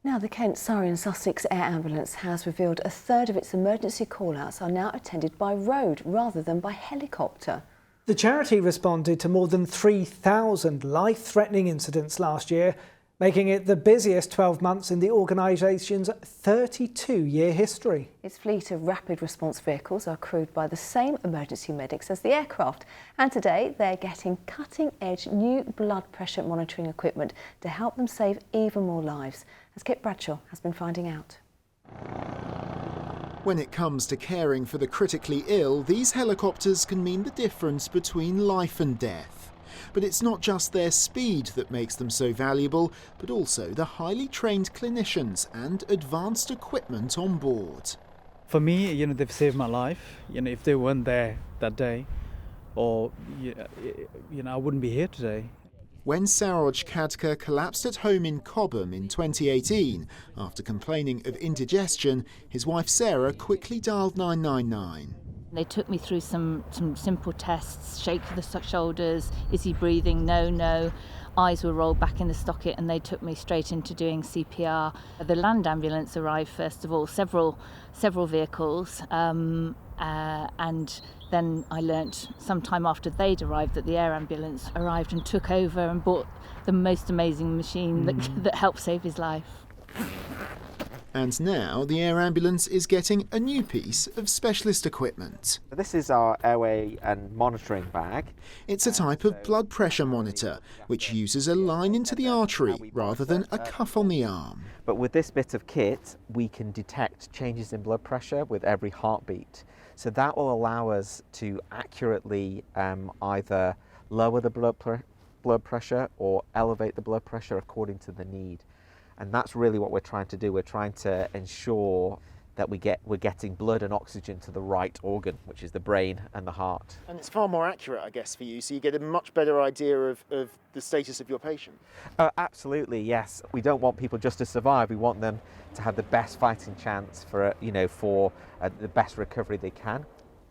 Now, the Kent Surrey Sussex Air Ambulance has revealed a third of its emergency call-outs are now attended by road rather than by helicopter. The charity responded to more than 3,000 life-threatening incidents last year, making it the busiest 12 months in the organisation's 32-year history. Its fleet of rapid response vehicles are crewed by the same emergency medics as the aircraft, and today they're getting cutting-edge new blood pressure monitoring equipment to help them save even more lives, as Kit Bradshaw has been finding out. When it comes to caring for the critically ill, these helicopters can mean the difference between life and death. But it's not just their speed that makes them so valuable, but also the highly trained clinicians and advanced equipment on board. For me, they've saved my life. If they weren't there that day, or, I wouldn't be here today. When Saroj Kadka collapsed at home in Cobham in 2018 after complaining of indigestion, his wife Sarah quickly dialed 999. They took me through some simple tests, shake the shoulders, is he breathing, no. Eyes were rolled back in the socket, and they took me straight into doing CPR. The land ambulance arrived first of all, several vehicles, and then I learnt sometime after they'd arrived that the air ambulance arrived and took over and brought the most amazing machine that helped save his life. And now the air ambulance is getting a new piece of specialist equipment. This is our airway and monitoring bag. It's a type of blood pressure monitor, which uses a line into the artery rather than a cuff on the arm. But with this bit of kit, we can detect changes in blood pressure with every heartbeat. So that will allow us to accurately either lower the blood pressure or elevate the blood pressure according to the need. And that's really what we're trying to do. We're trying to ensure that we're getting blood and oxygen to the right organ, which is the brain and the heart. And it's far more accurate, I guess, for you, so you get a much better idea of the status of your patient. Absolutely, yes. We don't want people just to survive. We want them to have the best fighting chance for the best recovery they can.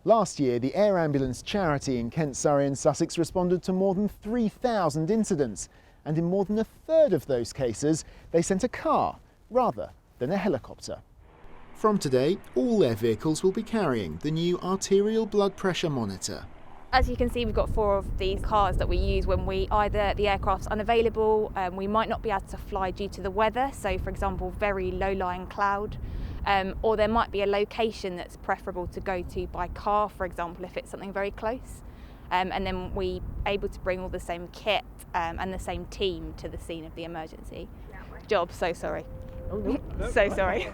Last year, the Air Ambulance charity in Kent, Surrey and Sussex responded to more than 3,000 incidents. And in more than a third of those cases, they sent a car rather than a helicopter. From today, all their vehicles will be carrying the new arterial blood pressure monitor. As you can see, we've got 4 of these cars that we use when either the aircraft's unavailable, we might not be able to fly due to the weather, so for example, very low-lying cloud, or there might be a location that's preferable to go to by car, for example, if it's something very close. And then we're able to bring all the same kit and the same team to the scene of the emergency. Job, so sorry. So sorry.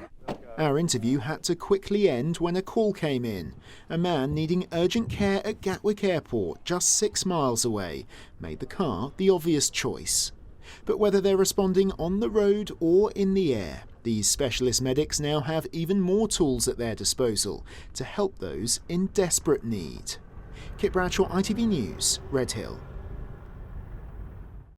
Our interview had to quickly end when a call came in. A man needing urgent care at Gatwick Airport, just 6 miles away, made the car the obvious choice. But whether they're responding on the road or in the air, these specialist medics now have even more tools at their disposal to help those in desperate need. Kit Bradshaw, ITV News, Redhill.